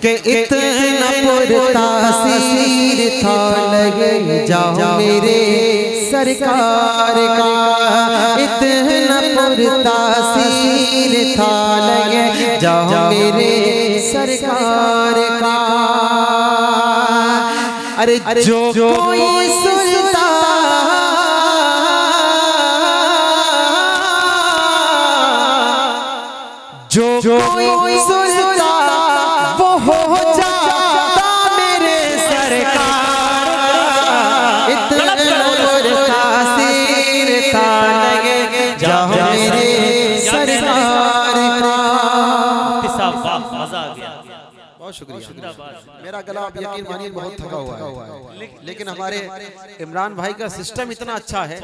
कि इतना पुरतासीर था लगे जाओ मेरे सरकार का, इतना पुरतासीर था लगे जाओ मेरे सरकार का। अरे जो कोई सुनता जो कोई सुनता वो हो जाता मेरे सरकार का, इतना पुरतासीर था लगे जाओ मेरे सरकार का। बहुत शुक्रिया। मेरा गला आप यकीन मानिए बहुत थका हुआ है, लेकिन हमारे इमरान भाई का सिस्टम इतना अच्छा है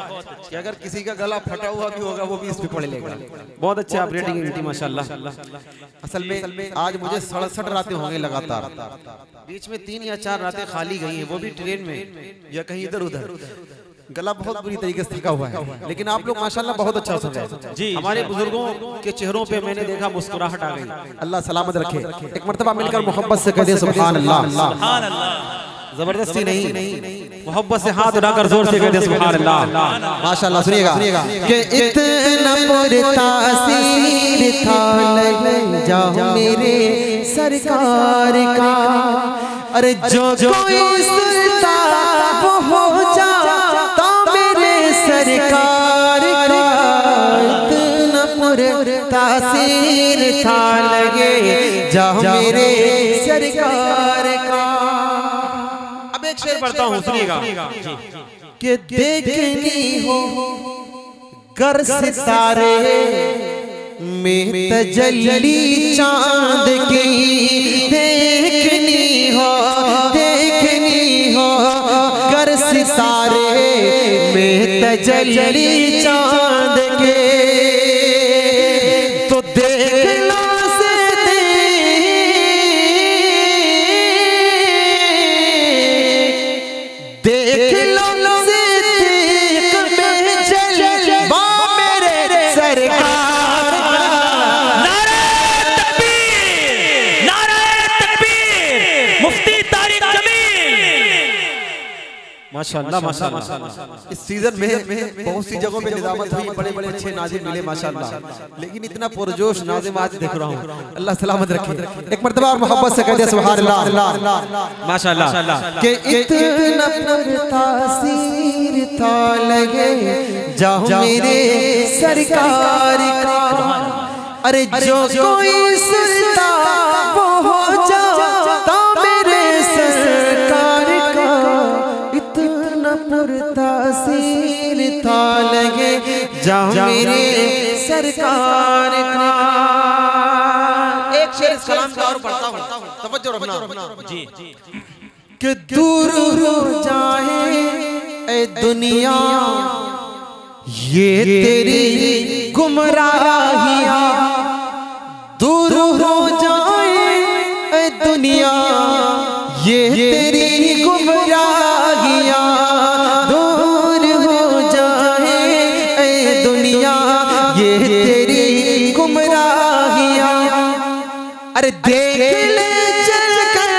कि अगर किसी का गला फटा हुआ भी होगा वो भी इस पे पढ़ लेगा। बहुत अच्छे आप रेटिंग थी माशाल्लाह। असल में आज मुझे 67 रातें होंगे लगातार, बीच में 3 या 4 रातें खाली गई हैं, वो भी ट्रेन में या कहीं इधर उधर। गला बहुत बुरी तरीके से थका हुआ है, लेकिन आप लोग माशाल्लाह बहुत अच्छा सुन रहे हैं जी। हमारे बुजुर्गों के चेहरों पे मैंने देखा मुस्कुराहट आ गई। अल्लाह सलामत रखे। एक मर्तबा मिलकर मोहब्बत से कह दे सुभान अल्लाह। जबरदस्ती नहीं, मोहब्बत से हाथ उठाकर जोर से कह दे सुभान अल्लाह। माशाल्लाह। सुनिएगा कि इतना पुरतासीर था लगे जाओ मेरे सरकार का। अरे जो कोई सुनता वो हो जाता मेरे सरकार का, इतना पुरतासीर था लगे जाओ मेरे सरकार का। अब एक शेर पढ़ता हूँ, सुनिएगा कि देखनी हो गर सितारे में तजल्ली चांद की, देखनी हो गर सितारे में तजल्ली चांद के, तो देखना से देख लो से देख में जलवा मेरे सरकार का। नारे तकबीर, नारे तकबीर, मुफ्ती तारिक जमील। माशाल्लाह माशाल्लाह। इस सीजन में बहुत सी जगहों पे निजामत हुई, बड़े बड़े अच्छे नाजिम मिले माशाल्लाह, लेकिन इतना पुरजोश नाजिम आज देख रहा हूँ। अल्लाह सलामत रखे। एक मर्तबा और मोहब्बत से कह दे सुभान अल्लाह माशाल्लाह। कि इतना पुरतासीर था लगे जाओ मेरे सरकार का। अरे जो कोई सुनता वो हो जाता मेरे सरकार का, इतना पुरतासीर था लगे जाओ मेरे सरकार का। एक शेर इस कलाम का और पढ़ता हूँ, तवज्जो रखना जी। कि दूर हो जाए ए दुनिया ये तेरी गुमराहियां, दूर हो जाए ए दुनिया ये तेरी गुमराहियां, दूर हो जाए ए दुनिया ये तेरी गुमराहियां। अरे देख ले चल कर,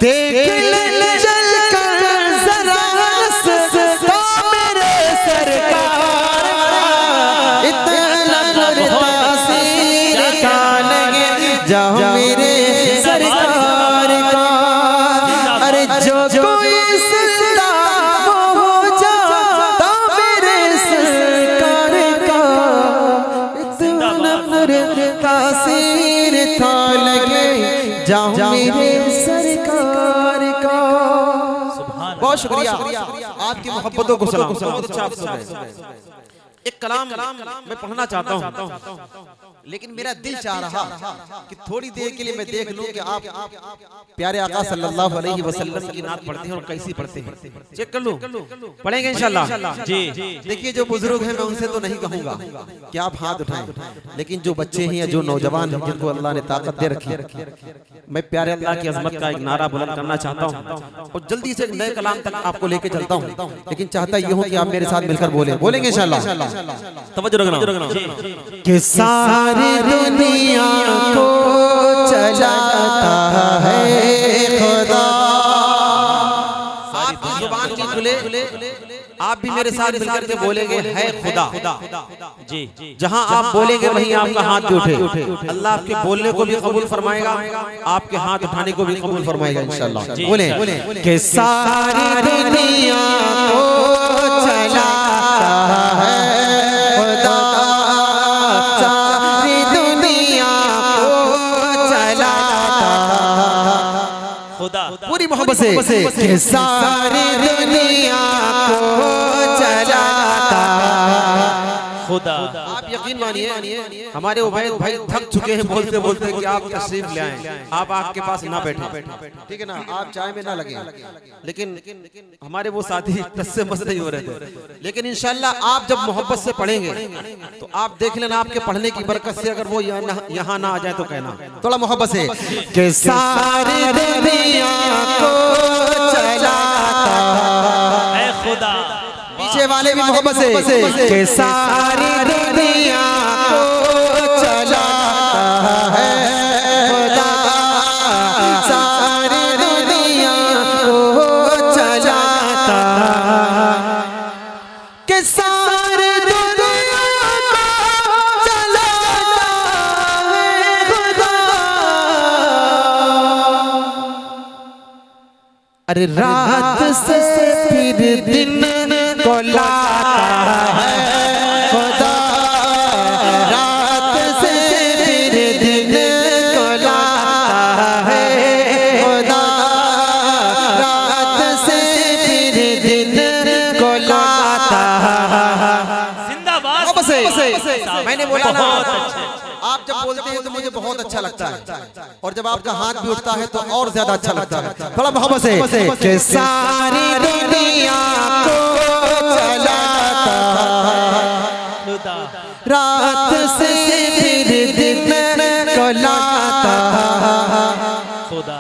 देख ले चल कर जरा सस्ता मेरे सरकार का, इतना पुरतासीर था लगे जाओ मेरे सरकार का। अरे जो कोई सुनता वो हो जाता मेरे सरकार का, इतना पुरतासीर था लगे जाओ मेरे सरकार का। बहुत शुक्रिया आपकी मोहब्बतों को सलाम। बहुत अच्छा आप सुन रहे हैं। एक कलाम मैं पढ़ना चाहता हूँ, लेकिन मेरा दिल चाह रहा कि थोड़ी देर के लिए मैं देख लूं कि आप प्यारे आका सल्लल्लाहु अलैहि वसल्लम की नात पढ़ते हैं और कैसी पढ़ते हैं। चेक कर लूं, पढ़ेंगे इंशाल्लाह जी। देखिए जो बुजुर्ग हैं मैं उनसे तो नहीं कहूंगा कि आप हाथ उठाएं, लेकिन जो बच्चे हैं या जो नौजवान हैं जिनको अल्लाह ने ताकत दे रखी है, मैं प्यारे अल्लाह की अजमत का एक नारा बुलंद करना चाहता हूँ और जल्दी से एक नए कलाम तक आपको लेके चलता हूँ। लेकिन चाहता ये हूँ कि आप मेरे साथ मिलकर बोलेंगे इंशाल्लाह। तवज्जो रखना कि सारी दुनिया को चलाता है खुदा। आप जुबान की खुले, आप भी मेरे साथ मिलकर के बोलेंगे है खुदा। जी, जहां आप बोलेंगे वहीं आपका हाथ भी उठे। अल्लाह आपके बोलने को भी कबूल फरमाएगा, आपके हाथ उठाने को भी कबूल फरमाएगा इंशाअल्लाह। बोले कि सारी दुनिया को चलाता है खुदा, सारी दुनिया को चलाता खुदा। पूरी मोहब्बत से कि सारी दुनिया को चलाता खुदा। आप यकीन मानिए हमारे उबैद भाई थक चुके हैं बोलते बोलते कि आप तशरीफ ले आए, आप आपके पास ना बैठे, ठीक है ना, आप चाय में ना लगे। लेकिन हमारे वो साथी टस से मस नहीं हो रहे थे। लेकिन इंशाल्लाह आप जब मोहब्बत से पढ़ेंगे तो आप देख लेना आपके पढ़ने की बरकत से अगर वो यहाँ ना आ जाए तो कहना थोड़ा मोहब्बत से कि सारी दुनिया को चलाता है खुदा। पीछे वाले भी मोहब्बत से कि सारी दुनिया को चलाता है खुदा, सारी दुनिया को चलाता कि सारी दुनिया को चलाता है खुदा। अरे रात से फिर दिन को लाता है खुदा, रात से फिर दिन को लाता है खुदा, रात से फिर दिन को लाता। जिंदाबाद। मैंने बोला ना आप जब बोलते हैं तो मुझे बहुत अच्छा लगता है, और जब आपका हाथ भी उठता है तो और ज्यादा अच्छा लगता है। थोड़ा मोहब्बत से कि सारी दुनिया को चलाता खुदा। रात से फिर दिन को लाता खुदा।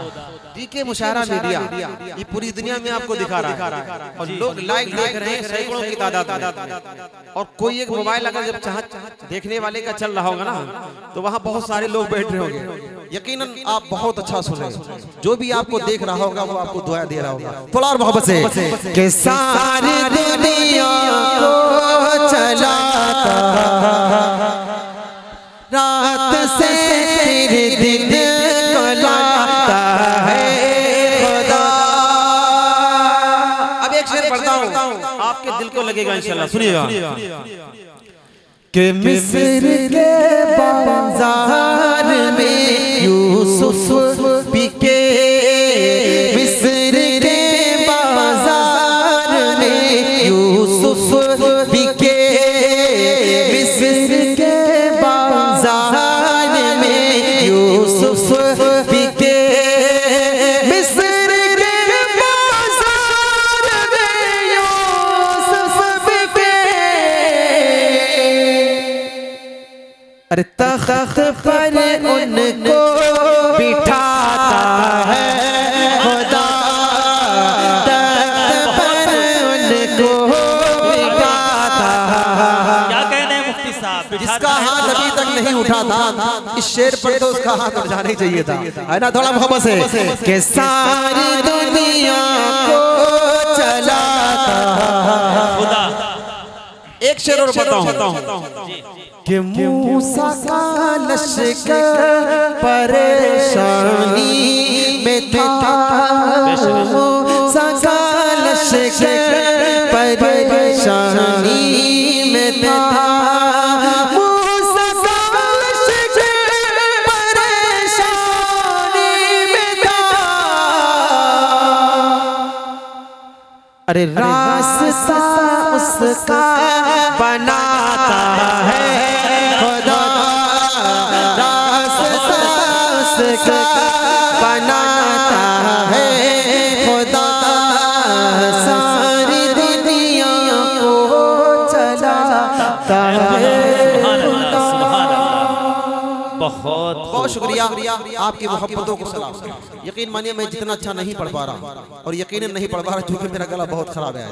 के मुशायरा मीडिया ये पूरी दुनिया में आपको दिखा रहा है और लोग लाइव देख रहे हैं सैकड़ों की तादाद में। और कोई एक मोबाइल अगर जब देखने वाले का चल रहा होगा ना तो वहाँ बहुत सारे लोग बैठ रहे होंगे। यकीनन आप बहुत अच्छा सुन रहे हैं, जो भी आपको देख रहा होगा वो आपको दुआ दे रहा होगा। थोड़ा और मोहब्बत से कि सारी दुनिया को चलाता रात से फिर दिन को लाता है खुदा। अब एक शेर पढ़ता हूँ आपके दिल को लगेगा इंशाल्लाह, सुनिएगा कि मिस्र के बाजार में यूसुफ बिके, मिस्र के बाजार में यूसुफ बिके, मिस्र के बाजार में यूसुफ बिके, मिस्र के बाजार में यूसुफ बिके। अरे तख्त पर उनको बिठाता है खुदा, तख्त पर उनको बिठाता। क्या कहने हैं मुफ्ती साहब? जिसका हाथ अभी तक नहीं उठा था इस शेर पर तो उसका हाथ उठ जाना ही चाहिए था, है ना। थोड़ा मोहब्बत से कि सारी दुनिया को चलाता खुदा। एक शेर और बताऊं कि मूसा का लश्कर परेशानी में था, मूसा का लश्कर परेशानी में था, मूसा का लश्कर परेशानी में था। अरे रास्ता उसका बनाता है खुदा, रास्ता उसका बनाता है खुदा, सारी दुनिया को चलाता है। बहुत शुक्रिया आपकी मोहब्बतों को सलाम। यकीन मानिए मैं जितना अच्छा नहीं पढ़ पा रहा और यकीनन नहीं पढ़ पा रहा क्योंकि मेरा गला बहुत खराब है,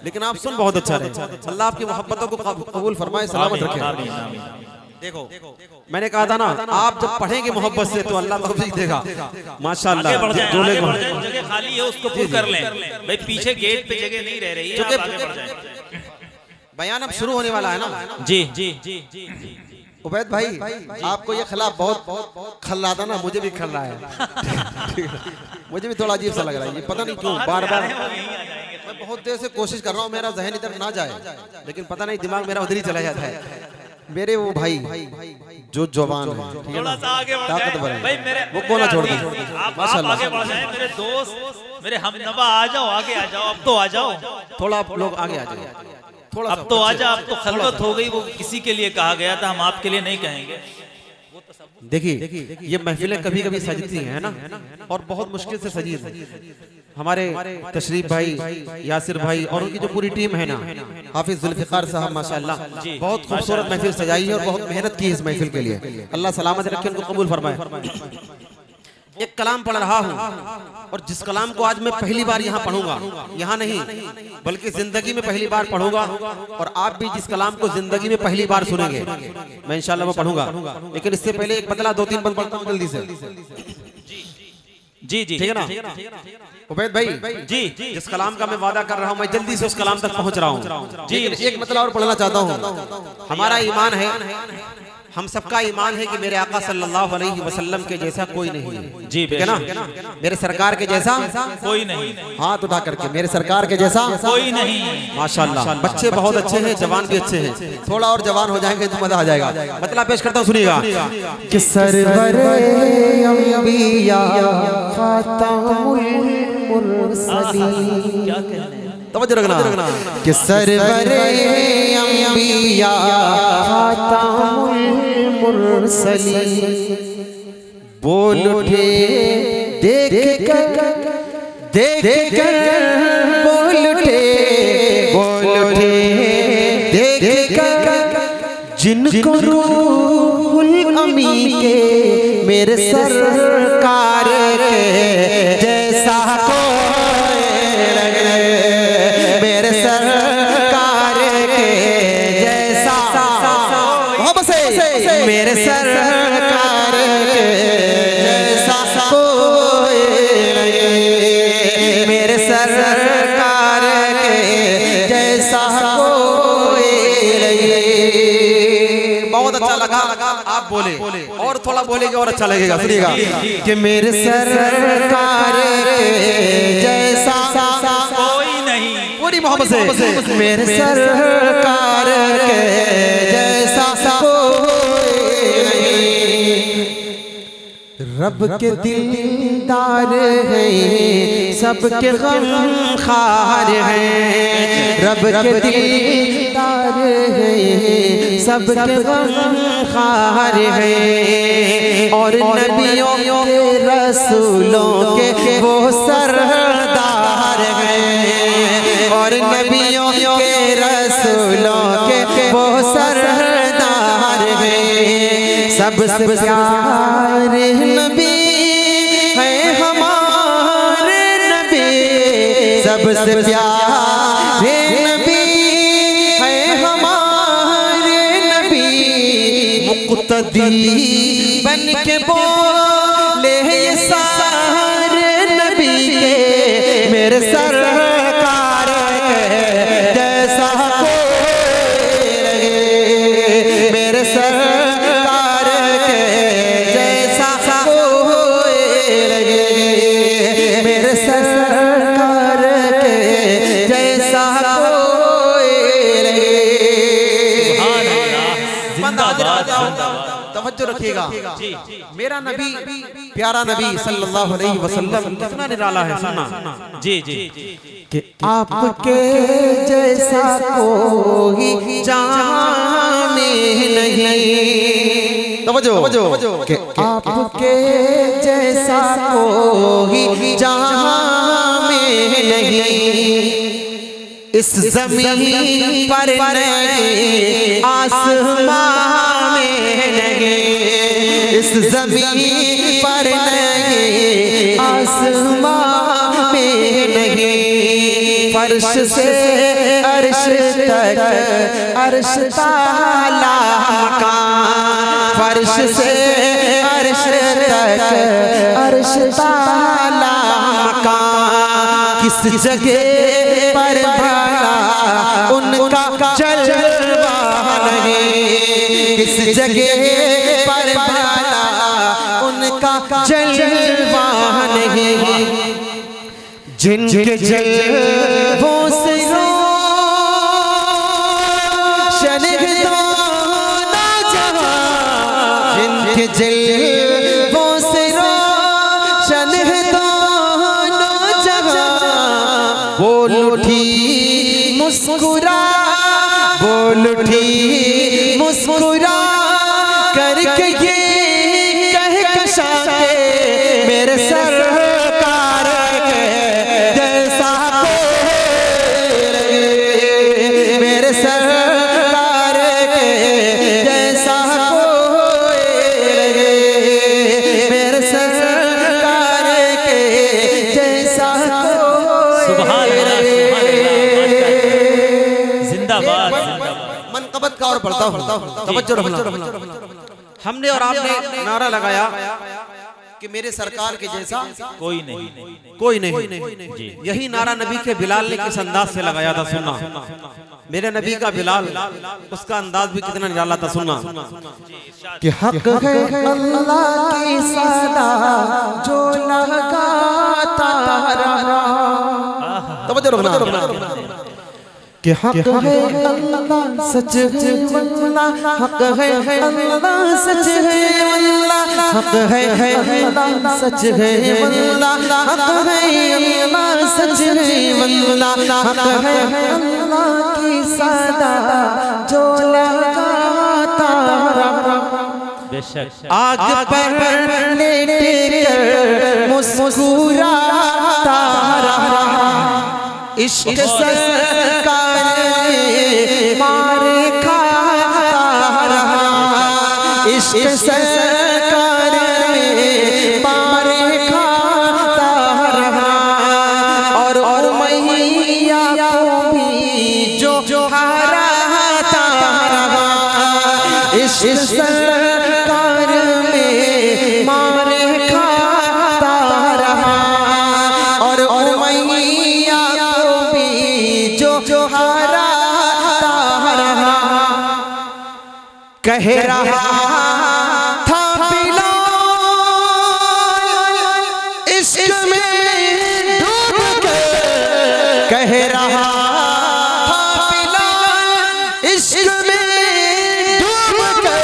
लेकिन आप सुन बहुत अच्छा रहे। अल्लाह आपकी मोहब्बतों को कबूल फरमाए, सलामत रखे। देखो मैंने कहा था ना, आप जब पढ़ेंगे मोहब्बत से तो अल्लाह तौफीक देगा। माशाअल्लाह जो लोग जगह खाली है उसको पूरी कर लें भाई, पीछे गेट पे जगह नहीं रह रही है, आप आगे बढ़ जाएं। बयान अब शुरू होने वाला है ना। जी जी जी जी उबैद भाई आपको ये खिलाफ बहुत खल रहा था ना, मुझे भी खल रहा है। मुझे भी थोड़ा अजीब सा लग रहा है, ये पता नहीं क्यों बार बार मैं बहुत देर से कोशिश कर रहा हूँ मेरा जहन इधर ना जाए, लेकिन पता नहीं दिमाग मेरा उधर ही चला जाता है। मेरे वो भाई जो जवान है, थोड़ा सा आगे बढ़ ताकतवर जाए भाई, मेरे वो कोना छोड़ दे। आप आगे बढ़ जाए मेरे दोस्त, मेरे हमनवा आ जाओ, आगे आ जाओ, अब तो आ जाओ, थोड़ा आप लोग आगे आ जाओ, थोड़ा अब तो आ जाओ। अब तो खलवत हो गई, वो किसी के लिए कहा गया था, हम आपके लिए नहीं कहेंगे। देखिए ये महफिलें कभी कभी सजती हैं ना, और बहुत मुश्किल से सजी है। हमारे तशरीफ भाई, यासिर भाई और उनकी जो पूरी टीम है ना, हाफिज जुल्फिकार साहब माशाअल्लाह बहुत खूबसूरत महफिल सजाई है और बहुत मेहनत की है इस महफिल के लिए। अल्लाह सलामत रखे, उनको कबूल फरमाए। एक कलाम पढ़ रहा हूँ और जिस कलाम को आज मैं पहली बार यहाँ पढ़ूंगा, यहाँ नहीं बल्कि जिंदगी में पहली बार पढ़ूंगा, और आप भी जिस कलाम को जिंदगी में पहली बार सुनेंगे मैं इंशाल्लाह वो पढ़ूंगा। लेकिन इससे पहले एक बदला 2-3 बंद पढ़ता हूँ जल्दी से। जी जी ठीक है ना उबैद भाई जी, जिस कलाम का मैं वादा कर रहा हूँ मैं जल्दी से उस कलाम तक पहुँच रहा हूँ जी। एक मतलब और पढ़ना चाहता हूँ। हमारा ईमान है, हम सबका ईमान है कि मेरे आका सल्लल्लाहु अलैहि वसल्लम के जैसा कोई नहीं है जी, है ना? मेरे सरकार के जैसा कोई नहीं, हाथ उठा करके मेरे सरकार के जैसा कोई नहीं। माशाल्लाह बच्चे बहुत अच्छे हैं, जवान भी अच्छे हैं, थोड़ा और जवान हो जाएंगे तो मजा आ जाएगा। मतलब पेश करता हूँ, सुनिएगा कि सरवरे अंबिया खातमुल मुरसलीन, क्या कहने तवज्जो रखना कि सरवरे अंबिया खातमुल मुरसलीन बोल उठे देख कर बोल उठे देख कर जिनको रूहुल अमी के मेरे सरकार के जैसा कोई लगे, मेरे सरकार के जैसा मोहब्बत से मेरे सरकार के जैसा कोई लगे, मेरे सरकार के जैसा कोई लगे। बहुत अच्छा लगा आप बोले, और थोड़ा बोलेंगे और अच्छा लगेगा। सुनिएगा कि मेरे सरकार के जैसा कोई नहीं, पूरी मोहब्बत से मेरे सरकार के जैसा कोई नहीं। रब के दिलदार हैं, सबके गम खार हैं, रब के दिलदार हैं, सबके गम खार हैं, और नबियों के रसूलों के वो सरदार हैं, और नबियों के रसूलों के वो सरदार हैं। सबसे प्यारे नबी है हमारे नबी, सबसे प्यारे नबी है हमारे नबी, मुक़्तदी बन के बोले ये सारे नबी के मेरे सरकार के जैसा कोई लगे, मेरे सरकार के जैसा कोई लगे, मेरे सरकार के जैसा कोई लगे। तवज्जो रखिएगा, मेरा नबी प्यारा नबी सल्लल्लाहु अलैहि वसल्लम कितना निराला है। सुनना जी जी कि आपके जैसा कोई जहां में नहीं, तवज्जो कि आपके जैसा कोई जहां में नहीं, इस ज़मीन पर नहीं, आसमां में नहीं, इस ज़मीन पर नहीं, आसमां में नहीं, फर्श से अर्श तक अर्श ताला मकान, फर्श से अर्श तक अर्श ताला मकान, किस जगह पर भला उनका जलवा नहीं, किस जगह पर भला उनका जलवा नहीं, जिनके जलवों से रोशन है दोनों जहां, जिनके जलवों से रोशन है दोनों जहां, बोल उठी मुस्कुरा, बोल उठी मुस्कुरा करके ये कह कशा के मेरे सरकार के जैसा कोई लगे, मेरे सरकार के जैसा कोई लगे, मेरे सरकार के जैसा कोई लगे। जिंदाबाद। मनकबत का और बढ़ता हूँ, तवज्जो रखना। हमने और आपने नारा लगाया कि मेरे सरकार के जैसा कोई नहीं, कोई नहीं। यही नारा नबी के बिलाल ने किस अंदाज से लगाया था, सुनना। मेरे नबी का बिलाल, उसका अंदाज भी कितना निराला था, सुनना। कि हक है अल्लाह की सदा जो लगाता रहा, तवज्जो रखना। कि हक है अल्लाह सच है वल्लाह, हक है अल्लाह सच है वल्लाह, हक है अल्लाह सच है वल्लाह, हक है अल्लाह सच है वल्लाह, हक है अल्लाह की सदा जो लगाता रहा, बेशक आग पर लेटे कर मुस्कुराता रहा, इश्क सरकार मारे खाता रहा, इश्क सरकार मारे खाता रहा, और मैया को भी जो हराता रहा, इश्क सरकार में मारे खाता रहा, और मैया जो हराता रहा, कह रहा था बिलाल इश्क में डूब कर, कह रहा था बिलाल इश्क में डूब कर,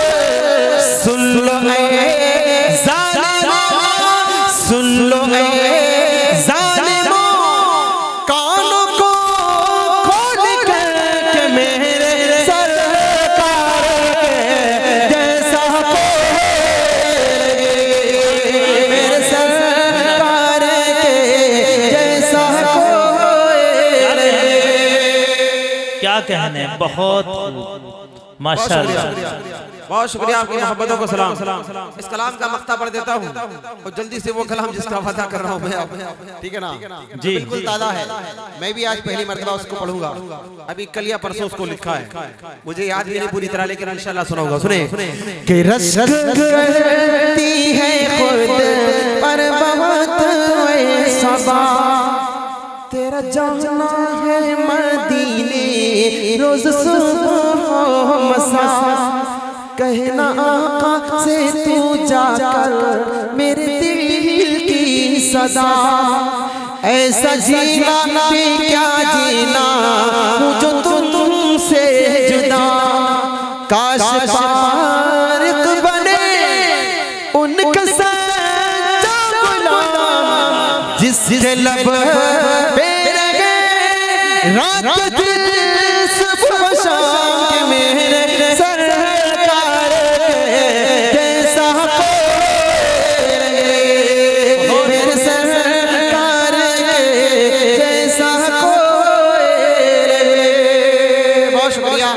सुन लो ऐ ज़ालिमों, सुन लो ऐ ज़ालिमों, कानों को खोल कर मेरे सरकार के जैसा कोई लगे, मेरे सरकार के जैसा कोई लगे। क्या कहने, बहुत माशाअल्लाह। बहुत शुक्रिया आपकी मोहब्बतों को सलाम। इस कलाम का मक्ता पढ़ देता हूँ और जल्दी से वो कलाम जिसका वादा कर रहा हूँ मैं, ठीक है ना जी, बिल्कुल ताज़ा है। मैं भी आज पहली मर्तबा उसको पढ़ूंगा, अभी कल या परसों उसको लिखा है, मुझे याद भी नहीं पूरी तरह, लेकिन इंशाल्लाह सुनाऊंगा। सुने कि रश्क करती है खुद पर बहुत सबा, तेरा जाना है मदीने रोज सुबह मसा, कहना आका से तू जाकर मेरे दिल की सदा, ऐसा जीना भी क्या जीना मुझे तुमसे जुदा, काश फारिक बने उनका सच्चा गुलाम, जिसके लब पे रहे रात दिन सुबह शाम, मेरे सरकार जैसा कोई लगे, मेरे सरकार जैसा कोई लगे। बहुत शुक्रिया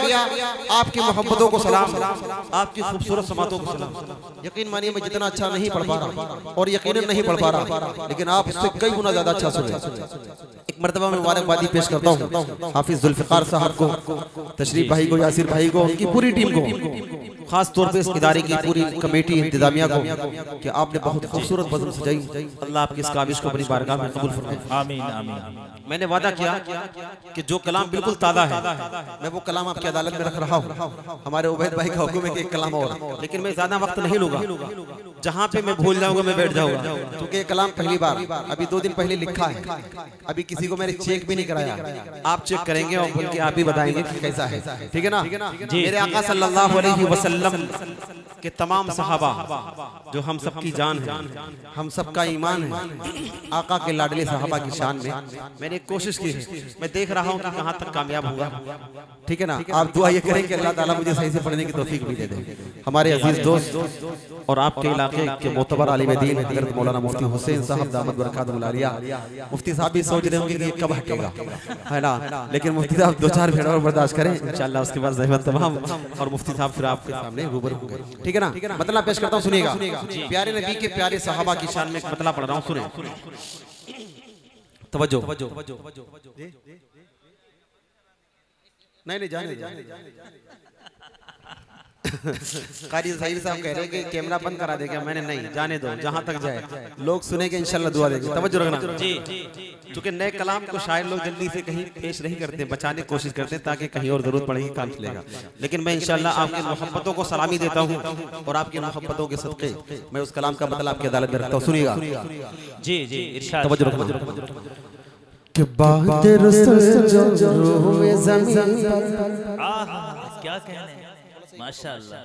आपकी मोहब्बतों को सलाम, आपकी खूबसूरत समातों को सलाम। यकीन मानिए मैं जितना अच्छा नहीं पढ़ पा रहा और यकीनन नहीं पढ़ पा रहा, लेकिन आप इससे कई गुना ज्यादा अच्छा सुने। एक मर्तबा में मुबारकबादी पेश करता हूँ हाफिज जुल्फिकार साहब को, तशरीफ भाई को, यासिर भाई को, उनकी पूरी टीम को, खास तौर पे इस इदारे की पूरी कमेटी इंतजामिया को कि आपने बहुत खूबसूरत बज़म सजाई। अल्लाह आपकी इस काबिश को अपनी बारगाह में कबूल फरमाए। आमीन आमीन। मैंने वादा किया कि जो कलाम बिल्कुल ताज़ा है मैं वो कलाम आपकी अदालत में रख रहा हूँ। हमारे उबैद भाई का हुक्म है कि एक कलाम और, लेकिन मैं ज्यादा वक्त नहीं लूंगा। जहाँ पे मैं भूल जाऊंगा मैं बैठ जाऊंगा, क्योंकि ये कलाम पहली बार अभी 2 दिन पहले लिखा है। अभी किसी को मैंने चेक भी नहीं कराया, आप चेक करेंगे और बोल के आप ही बताएंगे कि कैसा है, ठीक है ना। मेरे आका सल्लल्लाहु अलैहि वसल्लम के तमाम सहाबा जो हम सबकी जान है, हम सबका ईमान है, आका के लाडले सहाबा की शान में मैंने कोशिश की है। मैं देख रहा हूँ कि कहाँ तक कामयाब हुआ, ठीक है ना। आप दुआ ये करें कि अल्लाह ताला मुझे सही से पढ़ने की तौफीक भी दे दे। हमारे अजीज दोस्त और आपके इलाके के मोतबर आलिम दीन हज़रत मौलाना मुफ्ती हुसैन साहब दामद बरकातुहुल आलिया, मुफ्ती साहब भी सोच रहे होंगे कि ये कब हटेगा, है ना, लेकिन मुफ्ती साहब 2-4 मिनट और बर्दाश्त करें इंशाअल्लाह, उसके बाद ज़हमत तमाम और मुफ्ती साहब फिर आपके सामने रूबरू होंगे, ठीक है ना। मतलब पेश करता हूँ, सुनिएगा। प्यारे नबी के प्यारे सहाबा की शान में एक मतलब पढ़ रहा हूँ, सुने, तवज्जो। नहीं जाने कारी साहिब साहब कह रहे हैं कि कैमरा बंद करा देगा, मैंने नहीं, जाने दो, जहां तक जाए लोग सुनेंगे इंशाल्लाह दुआ देंगे। तवज्जो रखना, क्योंकि नए कलाम को शायर लोग जल्दी से कहीं पेश नहीं करते, बचाने की कोशिश करते हैं ताकि कहीं और जरूरत पड़ेगी काम चलेगा। लेकिन मैं इंशाल्लाह आपकी मोहब्बतों को सलामी देता हूँ और आपकी मोहब्बतों के सदके मैं उस कलाम का मतलब आपकी अदालत में रखता हूँ। सुनिएगा जी जी, इरशाद। तवज्जो रखना कि बात रसूल जो रूए ज़मीन पर, क्या कहने, माशाअल्लाह।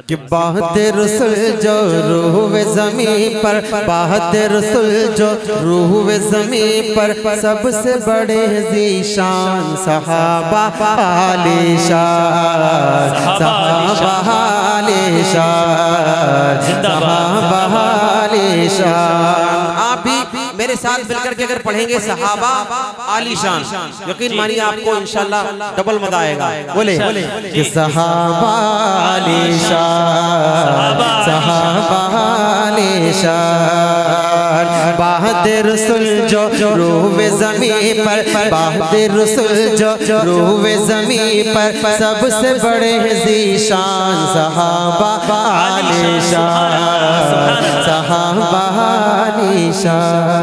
कि बात रसूल जो रूए ज़मीन पर, बात रसूल जो रूए ज़मीन पर, सबसे बड़े ज़ीशान सहाबा आलिशान, सहाबा आलिशान, सहाबा आलिशान। आप भी मेरे साथ मिलकर के अगर पढ़ेंगे सहाबा आलिशान, यकीन मानिए आपको इंशाल्लाह डबल मजा आएगा। बोले कि सहाबा आलिशान, सहाबा आलिशान, बहादुर रसूल जो रूए ज़मीन पर, बहादुर रसूल जो रूए ज़मीन पर, सबसे बड़े ज़ीशान सहाबा आलिशान, सहाबा आलिशान।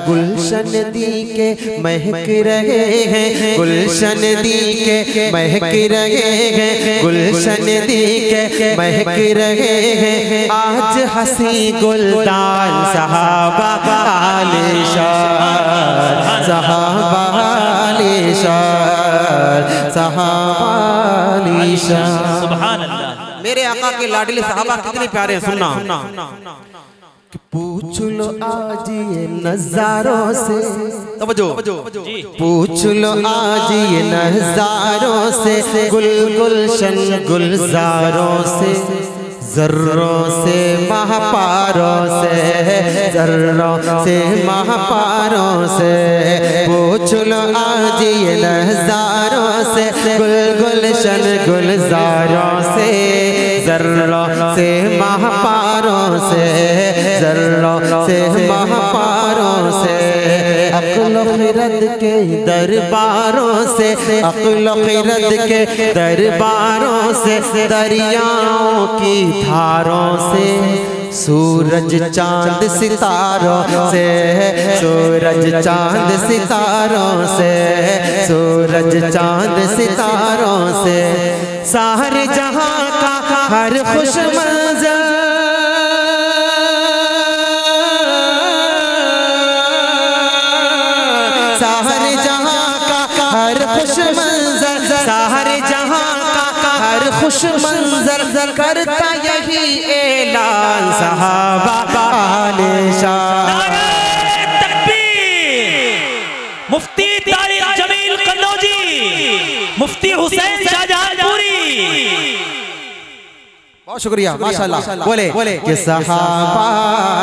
गुलशन दी के महक रहे हैं, गुलशन दी के महक रहे हैं, गुलशन दी के महक रहे हैं, आज हंसी गुलदान सहाबा आलिशान, सहाबा आलिशान, सहाबा आलिशान। सुभान अल्लाह। मेरे आका के लाडले सहाबा कितने प्यारे हैं, सुनना। पूछ लो आज ये नजारों से, तवज्जो, पूछ लो आज ये नजारों से, गुल गुलशन गुलजारों से, जर्रों से महापारों से, जर्रों से महापारों से, पूछ लो आज ये नजारों से, गुल गुलशन गुलजारों से, जर्रों से महापारों से, जर्रों से महापारों से, अक्ल खिरद के दरबारों से, अक्ल खिरद के दरबारों से, दरियाओं की धारों से, सूरज चांद सितारों से, सूरज चांद सितारों से, सूरज चांद सितारों से, सारे जहां का हर खुश मंजर, सारे जहां का हर खुश मंजर, सारे जहां का हर खुश मंजर, करता यही ऐलान सहाबा आलिशान। मुफ्ती तारिक जमील कन्नौजी, मुफ्ती हुसैन शाहजहांपुरी, बहुत शुक्रिया, माशाल्लाह। बोले कि सहाबा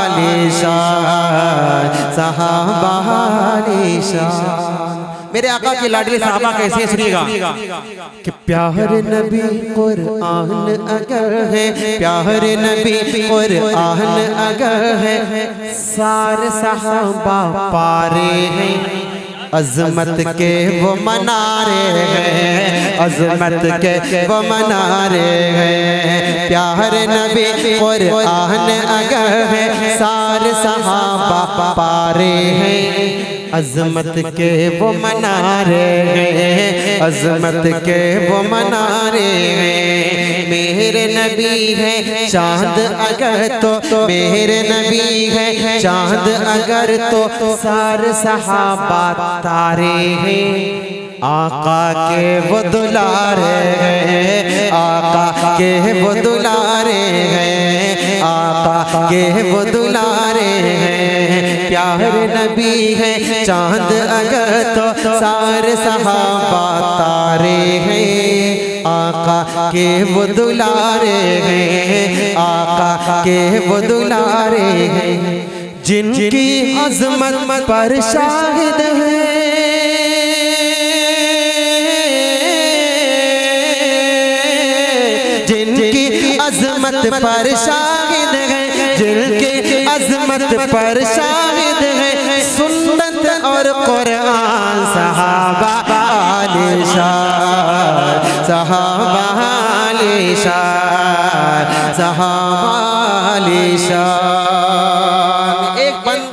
आलिशान, सहाबा आलिशान। मेरे आका के लाडले साहबा कैसे हैं सुनिएगा कि प्यारे नबी कुरान अगर है, प्यारे नबी कुरान अगर है, सारे सहाबा पारे हैं, अजमत के वो मनारे हैं, अजमत के वो मनारे हैं। प्यारे नबी कुरान अगर है, सारे सहाबा पारे हैं, अजमत के वो मनारे हैं, अजमत के वो मनारे हैं। मेरे नबी है चांद अगर तो, मेरे नबी है चांद अगर तो, सारे सहाबा तारे हैं, आका के वो दुलारे हैं, आका के वो दुलारे हैं, आका के वो दुलारे हैं। प्यारे नबी है चांद अगर तो, सारे सहाबा तारे हैं, आका के वो दुलारे हैं, आका के वो दुलारे हैं। जिनकी अज़मत पर शाहिद है, जिनकी अज़मत पर शाहिद है, जिनके अज़मत पर शाहिद है, सुन्नत और कुरान सहाबा आलिशान, सहाबा आलिशान, सहाबा आलिशान। एक बंद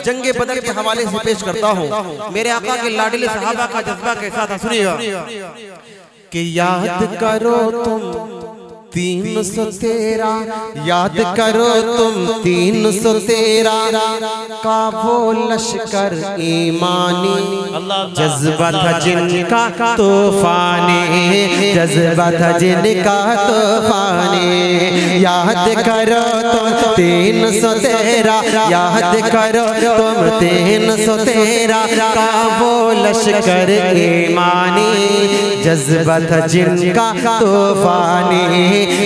जंगे बदर के हवाले से पेश करता हूँ। मेरे आका के लाडले सहाबा का जज्बा कैसा था सुनिएगा कि याद करो तुम 313, याद करो तुम 313 का वो लश्कर ईमानी, जज्बा था जिनका तूफानी, जज्बा था जिनका तूफानी। याद करो तुम 313, याद करो तुम 313 का वो लश्कर ईमानी, जज्बा था जिनका तूफानी,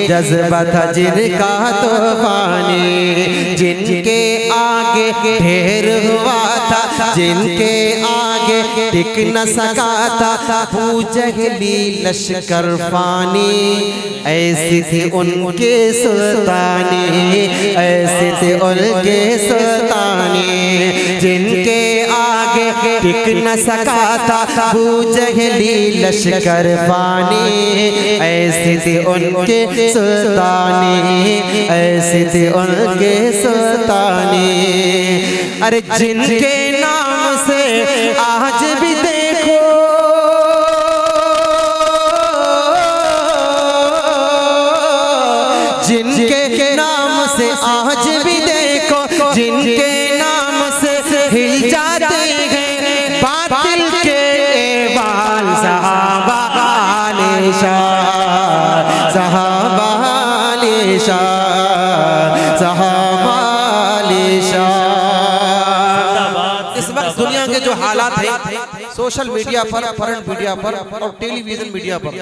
जज्बा था जिनका तूफानी। जिनके आगे ढेर हुआ था, जिनके आगे टिक न सका था, पूजहली लश्कर फानी, ऐसी थी उनके सुल्तानी, ऐसी थी उनके सुल्तानी। जिनके आगे टिक न सका था, पूजहली लश्कर फानी, ऐसी थी उनके सुल्तानी, ऐसी थी उनके सुल्तानी। अरे जिनके नाम से आज भी देखो, जिनके नाम से आज भी देखो, जिनके नाम से हिल जाते हैं बातिल के बाल, सहाबा आलिशान, सहाबा आलिशान, सहाबा आलिशान। इस वक्त दुनिया के जो हालात हैं, सोशल मीडिया पर, प्रिंट मीडिया पर और टेलीविजन मीडिया पर,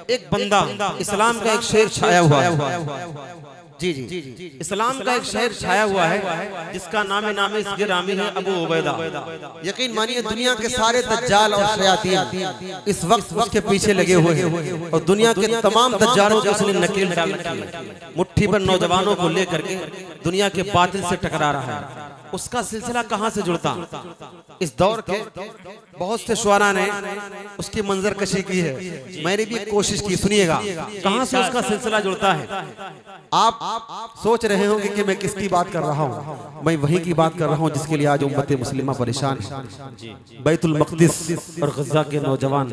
एक बंदा इस्लाम का एक शेर छाया हुआ है। जी जी, इस्लाम का एक शहर छाया हुआ है जिसका नामे गिरामी है अबू उबैदा। यकीन मानिए दुनिया के सारे दज्जाल और शयातीन इस वक्त उसके पीछे लगे हुए हैं और दुनिया के तमाम दज्जालों को उसने नकील डाल रखी है। मुट्ठी भर नौजवानों को लेकर के दुनिया के बातिल से टकरा रहा है। उसका सिलसिला कहां से जुड़ता? इस दौर के बहुत से शुआरा ने उसकी मंजर कशी की है, मैंने भी कोशिश की। सुनिएगा कहां से उसका सिलसिला जुड़ता है। आप सोच रहे होंगे कि मैं किसकी बात कर रहा हूं। मैं वही की बात कर रहा हूं जिसके लिए आज उम्मत मुस्लिमा परेशान है। बैतुल मक़दिस और गज़ा के नौजवान,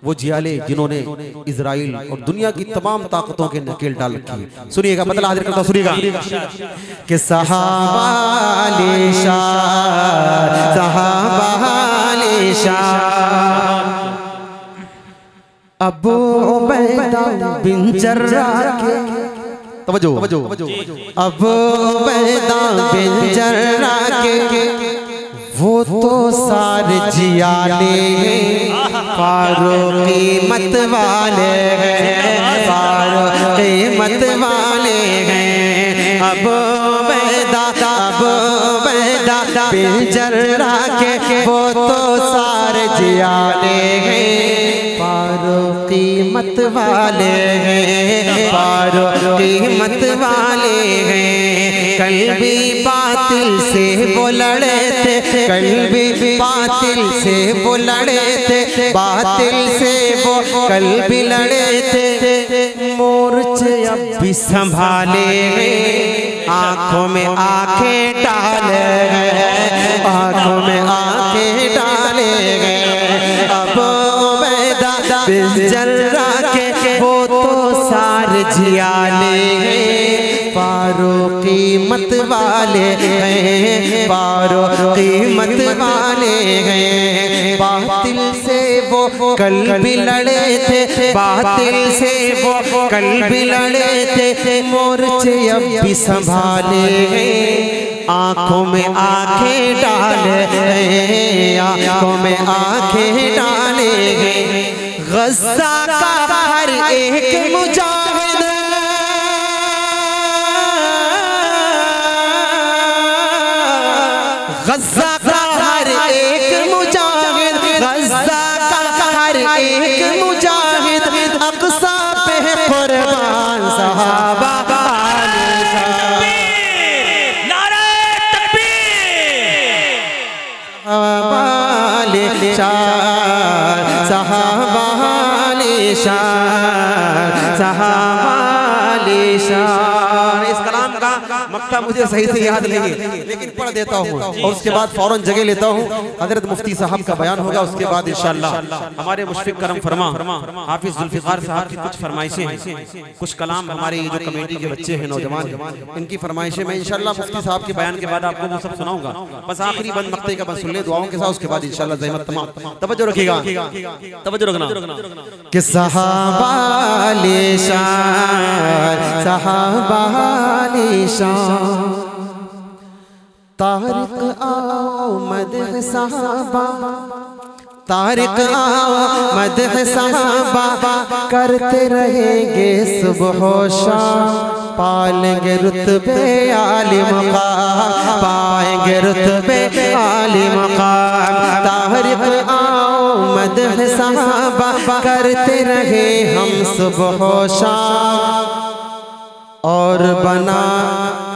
वो जियाले जिन्होंने इजराइल और दुनिया की तमाम ताकतों के नकेल डाल रखी है। सुनिएगा, मतलब हाजिर करता हूं, सुनिएगा कि सहाबा आलिशान, सहाबा आलिशान, अबू उबैदा बिन जर्राह के, तवज्जो अबू उबैदा बिन जर्राह के, वो तो सारे जियाले हैं, फारूकी मत वाले हैं, फारूकी मत वाले हैं। अबू उबैदा बिन जर्राह के, वो तो सारे जियाले हैं, फारूकी मत वाले हैं, फारूकी मत वाले हैं। कल भी बातिल से वो लड़े थे, कल भी बातिल से वो लड़े थे, बातिल से वो कल भी लड़े थे। मोर्चे अब भी संभाले हैं, आंखों में आंखें डाले हैं, आंखों में आंखें डाले हैं। अब उबैदा बिन जर्राह के वो तो सारे जियाले हैं, फारूकी मत वाले हैं, फारूकी मत वाले हैं। बातिल से वो कल भी लड़े थे, बातिल से वो कल भी लड़े थे। मोर्चे अब भी संभाले हैं, आंखों में आंखें डाले हैं, आंखों में आंखें डाले हैं। गज़ा का हर एक मुजाहिद, गज़ा का हर एक मुजाहिद, गज़ा का हर एक मुजाहिद, अक़सा पे है कुर्बान सहाबा इस कलाम का मक्ता मुझे सही से याद नहीं है, लेकिन पढ़ देता हूँ और उसके बाद फौरन जगह लेता हूँ। हजरत मुफ्ती साहब का बयान होगा, उसके बाद इंशाअल्लाह हमारे मुशफ़िक़ करम फरमा हाफिज जुल्फ़िकार साहब की कुछ फरमाइशें हैं, कुछ कलाम हमारे जो कमेटी के बच्चे हैं, नौजवान हैं, इनकी फरमाइशें मैं इंशाअल्लाह मुफ्ती साहब के बयान के बाद आपको वो सब सुनाऊंगा। बस आखिरी बंद मक्ते का बस सुन ले दुआओं के साथ, उसके बाद इंशाअल्लाह ज़हमत तमाम। तवज्जो रखिएगा, तवज्जो रखना कि सहाबा शान, सहाबा शान, तारिक आओ मदह सहाबा, तारिक आओ मदह सहाबा, करते रहेंगे सुबह शाम, पालेंगे रुतबे आली मकाम, पाएंगे रुतबे आली मकाम। तारिक आओ मदह सहाबा, करते रहे हम सुबह शाम, और बना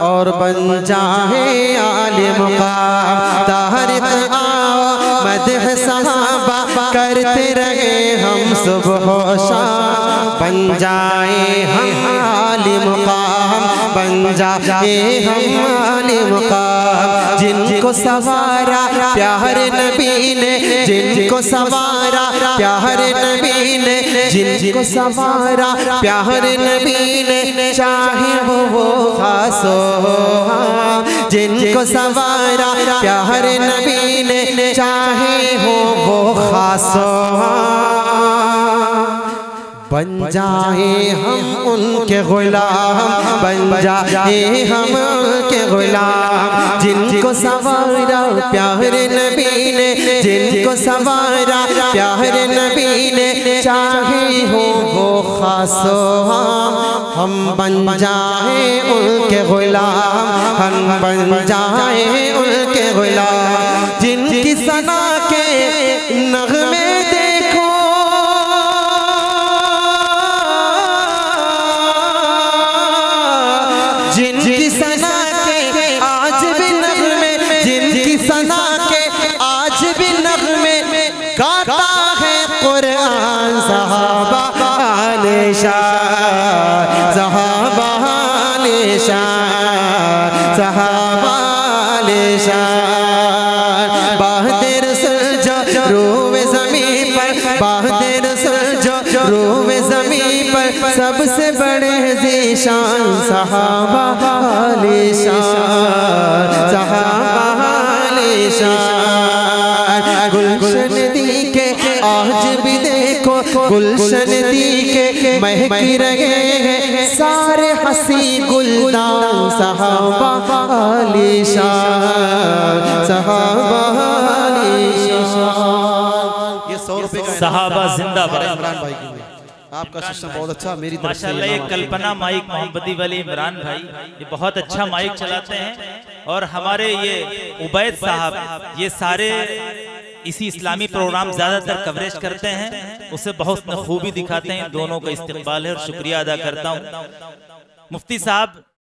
और बन जाए आले मुकाम। तारिक आओ मदह सहाबा, करते रहे हम सुबह शाम, बन जाए हम आले मुकाम, बन जाए हम आले मुकाम। जिनको सवारा प्यारे नबी ने, जिनको सवारा प्यारे नबी ने, जिनको सवारा प्यारे नबी ने, चाहे वो खासो, जिनको सवारा प्यारे नबी ने, चाहे हो वो खासो, बन जाए हम उनके गुलाम, बन जाए हम उनके गुलाम। जिनको सवारा प्यारे नबी ने, जिनको सवारा प्यारे नबी ने, चाहे हो वो खासो, हम बन जाए उनके गुलाम, हम बन जाए उनके गुलाम। जिनकी सना के नगमे देखो, जिनकी सना के आज भी नगमे, जिनकी सना के आज भी नगमे, गाता है कुरान सहाबा आले शान, सहाबा आले शान, सहाबा आले शान। बहादुर जो रोवे ज़मीं पर, बहादुर जो रोवे ज़मीं पर, सबसे बड़े ज़ीशान सहाबा आले शान, सहाबा आले शान। गुलशन दी के आज भी देखो, गुलशन दी के महकी रहे हैं सारे हंसी गुलदान सहाबा आले शान, सहाबा आले शान। ये 100 रुपए का सहाबा जिंदाबाद। इमरान भाई की आपका सिस्टम बहुत अच्छा, मेरी तरफ से माशाल्लाह। ये कल्पना माइक मोहम्मदी वाली इमरान भाई ये बहुत अच्छा माइक चलाते हैं, और हमारे ये उबैद साहब ये सारे इसी इस्लामी प्रोग्राम ज्यादातर कवरेज करते हैं, उसे बहुत खूबी दिखाते हैं। दोनों का इस्तकबाल है और शुक्रिया अदा करता हूँ। मुफ्ती साहब